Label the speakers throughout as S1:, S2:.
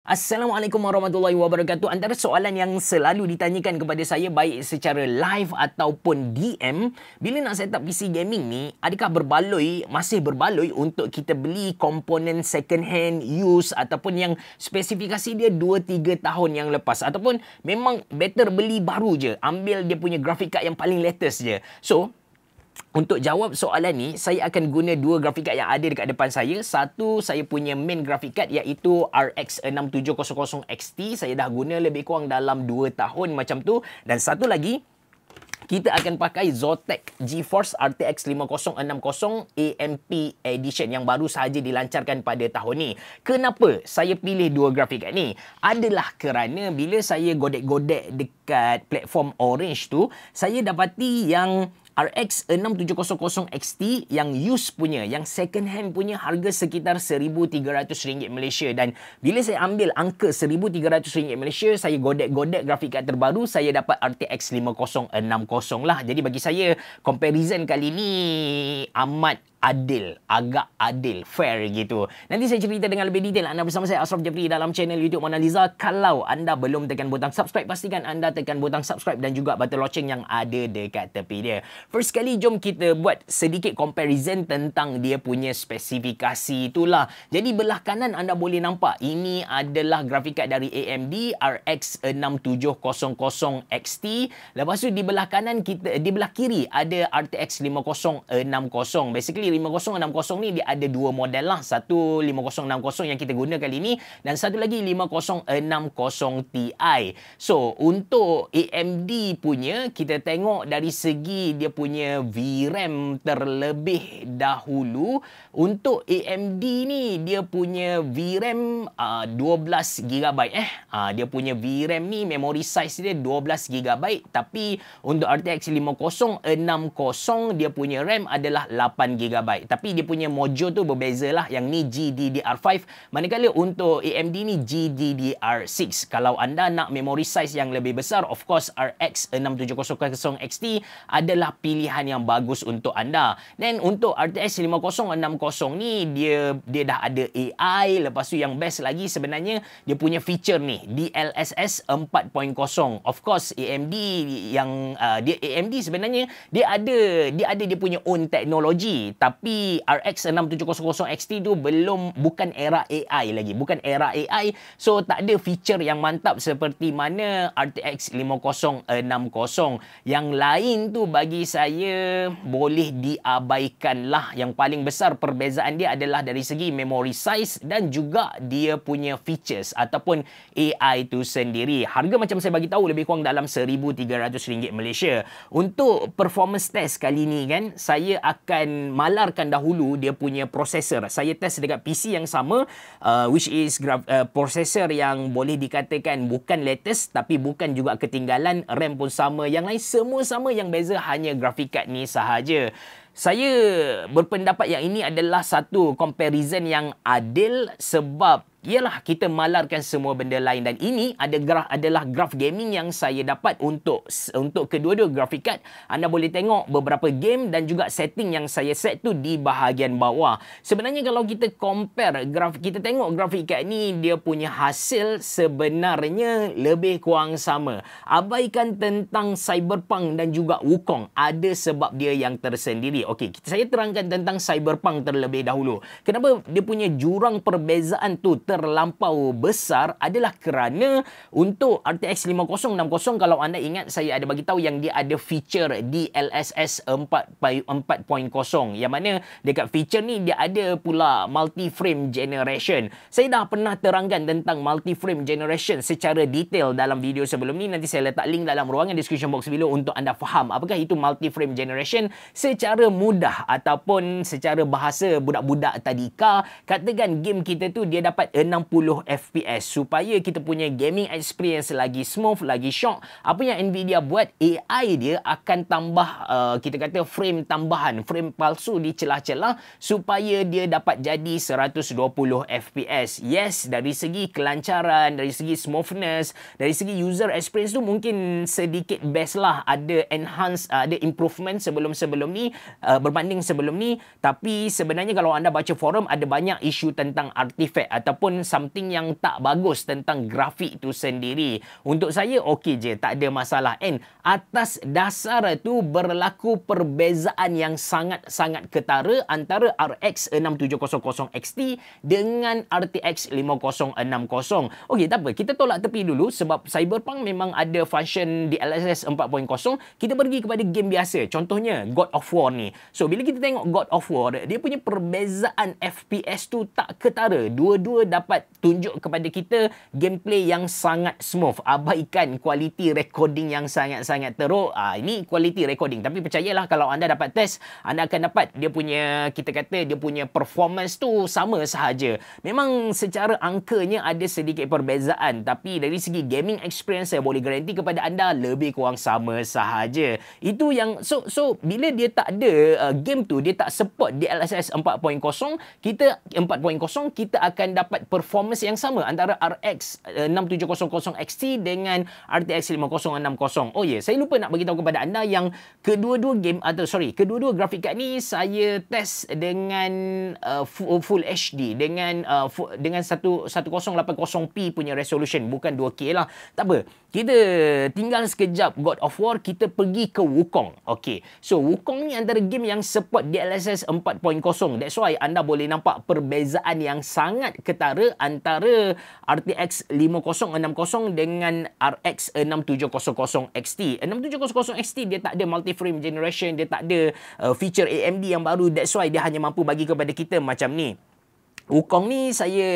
S1: Assalamualaikum warahmatullahi wabarakatuh. Antara soalan yang selalu ditanyakan kepada saya baik secara live ataupun DM, bila nak set up PC gaming ni, adakah masih berbaloi untuk kita beli komponen second hand, use ataupun yang spesifikasi dia 2-3 tahun yang lepas, ataupun memang better beli baru je, ambil dia punya graphic card yang paling latest je. So, untuk jawab soalan ni, saya akan guna dua graphic card yang ada dekat depan saya. Satu, saya punya main graphic card iaitu RX 6700 XT. Saya dah guna lebih kurang dalam 2 tahun macam tu. Dan satu lagi, kita akan pakai Zotac GeForce RTX 5060 AMP Edition yang baru sahaja dilancarkan pada tahun ni. Kenapa saya pilih dua grafik card ni? Adalah kerana bila saya godek-godek dekat platform Orange tu, saya dapati yang RX 6700 XT yang used punya, yang second hand punya harga sekitar RM1,300 Malaysia. Dan bila saya ambil angka RM1,300 Malaysia, saya godek-godek grafik card terbaru, saya dapat RTX 5060 lah. Jadi bagi saya, comparison kali ni amat adil, agak adil, fair gitu. Nanti saya cerita dengan lebih detail. Anda bersama saya Ashraf Jeffrey dalam channel YouTube Mona Lisa. Kalau anda belum tekan butang subscribe, pastikan anda tekan butang subscribe dan juga button loceng yang ada dekat tepi dia. First kali, jom kita buat sedikit comparison tentang dia punya spesifikasi itulah. Jadi belah kanan anda boleh nampak, ini adalah grafik card dari AMD RX 6700 XT. Lepas tu di belah kanan di belah kiri ada RTX 5060. Basically 5060 ni dia ada dua model lah. Satu 5060 yang kita guna kali ni dan satu lagi 5060 Ti. So, untuk AMD punya, kita tengok dari segi dia punya VRAM terlebih dahulu. Untuk AMD ni, dia punya VRAM 12GB. Dia punya VRAM ni, memory size dia 12GB. Tapi untuk RTX 5060, dia punya RAM adalah 8GB. Tapi dia punya mojo tu berbeza lah. Yang ni GDDR5, manakala untuk AMD ni GDDR6. Kalau anda nak memory size yang lebih besar, of course RX 6700 XT adalah pilihan yang bagus untuk anda. Dan untuk RTX 5060 ni, dia dah ada AI. Lepas tu yang best lagi sebenarnya, dia punya feature ni DLSS 4.0. Of course AMD yang AMD sebenarnya dia ada dia punya own teknologi. Tapi RX 6700 XT tu bukan era AI lagi. Bukan era AI. So, tak ada feature yang mantap seperti mana RTX 5060. Yang lain tu bagi saya boleh diabaikan lah. Yang paling besar perbezaan dia adalah dari segi memory size dan juga dia punya features ataupun AI tu sendiri. Harga macam saya bagi tahu lebih kurang dalam RM1,300 Malaysia. Untuk performance test kali ni kan, saya akan malarkan dahulu dia punya prosesor. Saya test dekat PC yang sama, which is prosesor yang boleh dikatakan bukan latest tapi bukan juga ketinggalan. RAM pun sama, yang lain semua sama, yang beza hanya grafik card ni sahaja. Saya berpendapat yang ini adalah satu comparison yang adil sebab ialah kita malarkan semua benda lain, dan ini adalah graph gaming yang saya dapat untuk kedua-dua graphic card. Anda boleh tengok beberapa game dan juga setting yang saya set tu di bahagian bawah. Sebenarnya kalau kita compare kita tengok graphic card ni, dia punya hasil sebenarnya lebih kurang sama. Abaikan tentang Cyberpunk dan juga Wukong, ada sebab dia yang tersendiri. Okey, saya terangkan tentang Cyberpunk terlebih dahulu. Kenapa dia punya jurang perbezaan tu terlampau besar adalah kerana untuk RTX 5060, kalau anda ingat saya ada bagi tahu yang dia ada feature DLSS 4.0, yang mana dekat feature ni dia ada pula multi-frame generation. Saya dah pernah terangkan tentang multi-frame generation secara detail dalam video sebelum ni. Nanti saya letak link dalam ruangan description box below untuk anda faham apakah itu multi-frame generation secara mudah ataupun secara bahasa budak-budak tadika. Katakan game kita tu dia dapat 60 FPS supaya kita punya gaming experience lagi smooth, lagi shock. Apa yang Nvidia buat, AI dia akan tambah kita kata frame tambahan, frame palsu di celah-celah supaya dia dapat jadi 120 FPS. Yes, dari segi kelancaran, dari segi smoothness, dari segi user experience tu mungkin sedikit best lah, ada enhance, ada improvement sebelum ni. berbanding sebelum ni. Tapi sebenarnya kalau anda baca forum, ada banyak isu tentang artifact ataupun something yang tak bagus tentang grafik tu sendiri. Untuk saya okey je, tak ada masalah. And atas dasar tu berlaku perbezaan yang sangat-sangat ketara antara RX 6700 XT dengan RTX 5060. Okey, tak apa, kita tolak tepi dulu sebab Cyberpunk memang ada function DLSS 4.0. Kita pergi kepada game biasa. Contohnya God of War ni. So bila kita tengok God of War, dia punya perbezaan FPS tu tak ketara. Dua-dua dapat tunjuk kepada kita gameplay yang sangat smooth. Abaikan kualiti recording yang sangat-sangat teruk. Ini kualiti recording. Tapi percayalah, kalau anda dapat test, anda akan dapat dia punya, kita kata dia punya performance tu sama sahaja. Memang secara angkanya ada sedikit perbezaan, tapi dari segi gaming experience saya boleh garanti kepada anda lebih kurang sama sahaja. Itu yang so bila dia tak ada game tu, dia tak support DLSS 4.0, kita akan dapat performance yang sama antara RX 6700 XT dengan RTX 5060. Oh ya, saya lupa nak bagi tahu kepada anda yang kedua-dua grafik card ni saya test dengan full HD dengan 1080p punya resolution, bukan 2K lah. Tak apa, kita tinggal sekejap God of War, kita pergi ke Wukong. Okey, so Wukong ni antara game yang support DLSS 4.0. That's why anda boleh nampak perbezaan yang sangat ketara antara RTX 5060 dengan RX 6700 XT. 6700 XT dia tak ada multi-frame generation, dia tak ada feature AMD yang baru. That's why dia hanya mampu bagi kepada kita macam ni. Wukong ni saya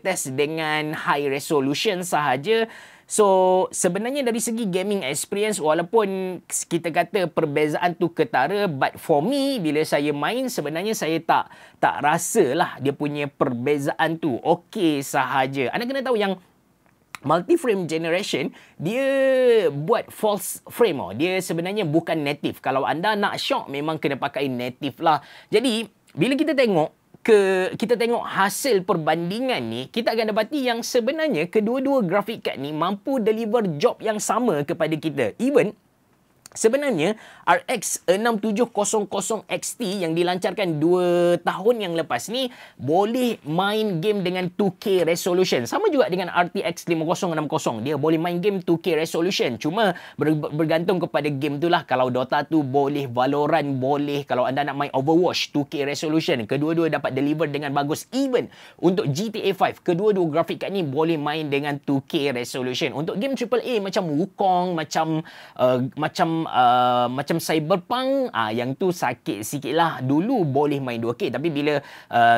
S1: test dengan high resolution sahaja. So, sebenarnya dari segi gaming experience, walaupun kita kata perbezaan tu ketara, but for me, bila saya main, sebenarnya saya tak rasalah dia punya perbezaan tu. Okey sahaja. Anda kena tahu yang multi-frame generation, dia buat false frame. Dia sebenarnya bukan native. Kalau anda nak shock, memang kena pakai native lah. Jadi, bila kita tengok hasil perbandingan ni, kita akan dapati yang sebenarnya kedua-dua grafik card ni mampu deliver job yang sama kepada kita. Even sebenarnya RX 6700 XT yang dilancarkan 2 tahun yang lepas ni boleh main game dengan 2K resolution. Sama juga dengan RTX 5060. Dia boleh main game 2K resolution. Cuma bergantung kepada game tu lah. Kalau Dota tu boleh, Valorant boleh. Kalau anda nak main Overwatch 2K resolution, kedua-dua dapat deliver dengan bagus. Even untuk GTA 5, kedua-dua grafik card ni boleh main dengan 2K resolution. Untuk game AAA macam Wukong, macam Cyberpunk, yang tu sakit sikit lah. Dulu boleh main 2K, tapi bila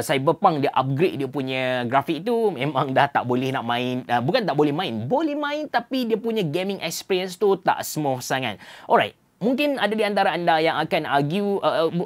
S1: Cyberpunk dia upgrade dia punya grafik tu, memang dah tak boleh nak main. Bukan tak boleh main, boleh main, tapi dia punya gaming experience tu tak smooth sangat. Alright, mungkin ada di antara anda yang akan argue,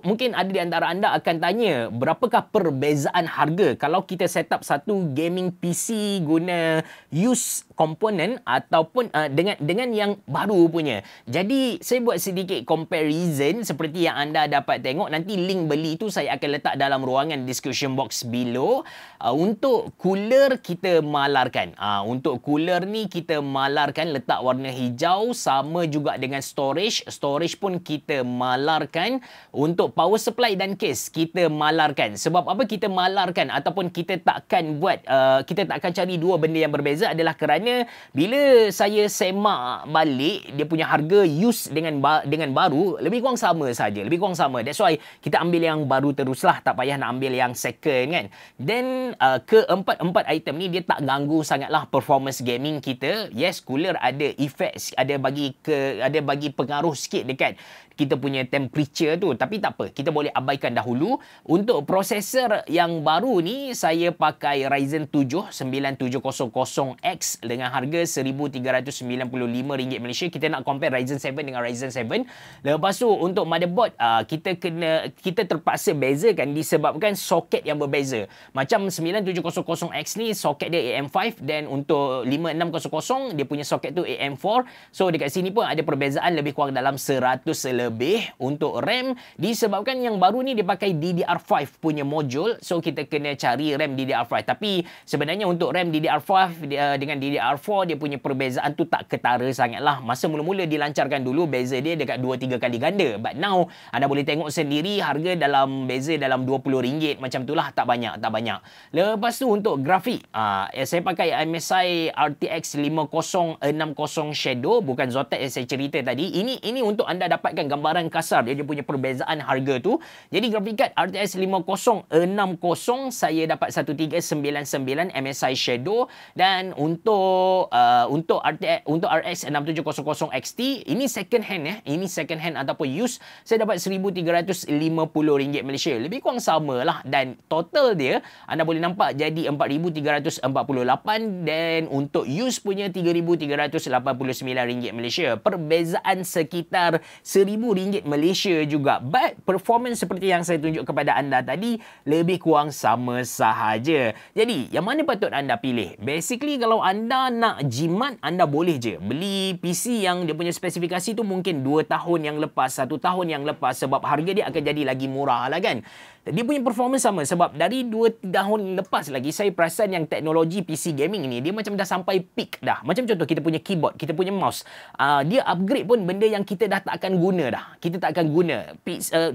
S1: mungkin ada di antara anda akan tanya, berapakah perbezaan harga kalau kita set up satu gaming PC guna used komponen ataupun dengan yang baru punya. Jadi saya buat sedikit comparison seperti yang anda dapat tengok. Nanti link beli tu saya akan letak dalam ruangan description box below. Untuk cooler kita malarkan. Untuk cooler ni kita malarkan letak warna hijau, sama juga dengan storage. Storage pun kita malarkan. Untuk power supply dan case kita malarkan. Sebab apa kita malarkan ataupun kita takkan buat, kita takkan cari dua benda yang berbeza adalah kerana bila saya semak balik dia punya harga used dengan baru lebih kurang sama saja, lebih kurang sama. That's why kita ambil yang baru teruslah, tak payah nak ambil yang second kan. Then keempat item ni dia tak ganggu sangatlah performance gaming kita. Yes, cooler ada effect, ada bagi pengaruh sikit dekat kita punya temperature tu, tapi tak apa, kita boleh abaikan dahulu. Untuk prosesor yang baru ni saya pakai Ryzen 7 9700X dengan harga RM1,395 Malaysia. Kita nak compare Ryzen 7 dengan Ryzen 7. Lepas tu untuk motherboard, kita terpaksa bezakan disebabkan soket yang berbeza. Macam 9700X ni soket dia AM5, dan untuk 5600 dia punya soket tu AM4. So dekat sini pun ada perbezaan lebih kurang dalam 100 lebih untuk RAM, disebabkan yang baru ni dia pakai DDR5 punya modul. So kita kena cari RAM DDR5. Tapi sebenarnya untuk RAM DDR5 dengan DDR4 dia punya perbezaan tu tak ketara sangatlah. Masa mula-mula dilancarkan dulu, beza dia dekat 2-3 kali ganda. But now anda boleh tengok sendiri harga beza dalam RM20 macam itulah, tak banyak. Lepas tu untuk grafik, saya pakai MSI RTX 5060 Shadow, bukan Zotac yang saya cerita tadi. Ini untuk anda dapatkan gambaran kasar dia punya perbezaan harga tu. Jadi grafik card RTX 5060 saya dapat 1399 MSI Shadow, dan untuk RX 6700 XT ini second hand ini second hand ataupun used, saya dapat RM1350 Malaysia. Lebih kurang samalah, dan total dia anda boleh nampak jadi RM4348, dan untuk used punya RM3389 Malaysia. Perbezaan sekitar RM1000 Malaysia juga. But performance seperti yang saya tunjuk kepada anda tadi lebih kurang sama sahaja. Jadi yang mana patut anda pilih? Basically kalau anda nak jimat, anda boleh je beli PC yang dia punya spesifikasi tu mungkin 2 tahun yang lepas, 1 tahun yang lepas, sebab harga dia akan jadi lagi murah lah kan. Dia punya performance sama, sebab dari 2 tahun lepas lagi saya perasan yang teknologi PC gaming ni dia macam dah sampai peak dah. Macam contoh kita punya keyboard, kita punya mouse, dia upgrade pun benda yang kita dah tak akan guna dah. Kita tak akan guna.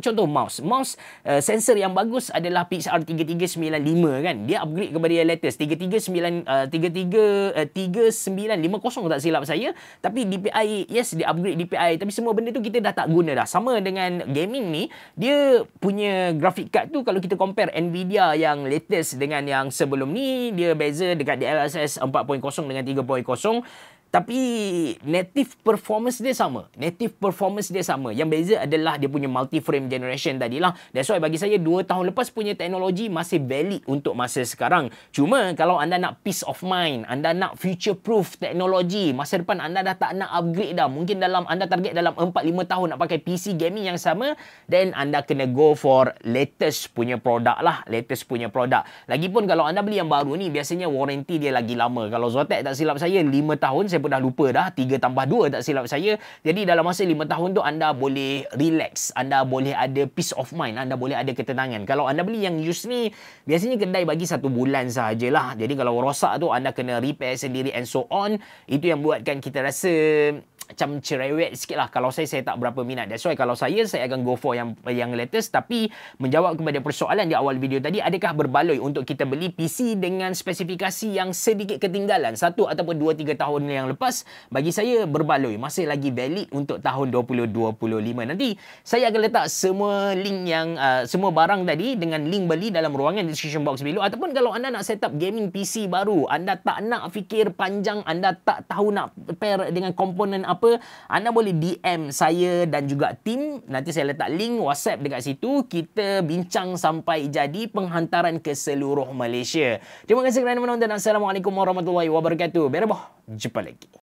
S1: Contoh mouse sensor yang bagus adalah PXR 3395 kan. Dia upgrade kepada yang latest 3950 tak silap saya. Tapi DPI, yes dia upgrade DPI, tapi semua benda tu kita dah tak guna dah. Sama dengan gaming ni, dia punya graphic card tu kalau kita compare Nvidia yang latest dengan yang sebelum ni, dia beza dekat DLSS 4.0 dengan 3.0. Tapi native performance dia sama. Yang beza adalah dia punya multi-frame generation tadilah. That's why bagi saya 2 tahun lepas punya teknologi masih valid untuk masa sekarang. Cuma kalau anda nak peace of mind, anda nak future-proof teknologi, masa depan anda dah tak nak upgrade dah. Mungkin anda target dalam 4-5 tahun nak pakai PC gaming yang sama, then anda kena go for latest punya produk lah. Lagipun kalau anda beli yang baru ni, biasanya warranty dia lagi lama. Kalau Zotac tak silap saya 5 tahun, saya pun dah lupa dah, 3 tambah 2 tak silap saya. Jadi dalam masa 5 tahun tu anda boleh relax, anda boleh ada peace of mind, anda boleh ada ketenangan. Kalau anda beli yang used ni, biasanya kedai bagi 1 bulan sahajalah. Jadi kalau rosak tu anda kena repair sendiri and so on. Itu yang buatkan kita rasa macam cerewet sikit lah. Kalau saya tak berapa minat. That's why kalau saya akan go for yang latest. Tapi menjawab kepada persoalan di awal video tadi, adakah berbaloi untuk kita beli PC dengan spesifikasi yang sedikit ketinggalan 1 ataupun 2-3 tahun yang lepas? Bagi saya berbaloi, masih lagi valid untuk tahun 2025. Nanti saya akan letak semua link yang semua barang tadi dengan link beli dalam ruangan description box below. Ataupun kalau anda nak set up gaming PC baru, anda tak nak fikir panjang, anda tak tahu nak pair dengan komponen apa, anda boleh DM saya dan juga tim. Nanti saya letak link WhatsApp dekat situ. Kita bincang sampai jadi penghantaran ke seluruh Malaysia. Terima kasih kerana menonton. Assalamualaikum warahmatullahi wabarakatuh. Berabah. Jumpa lagi.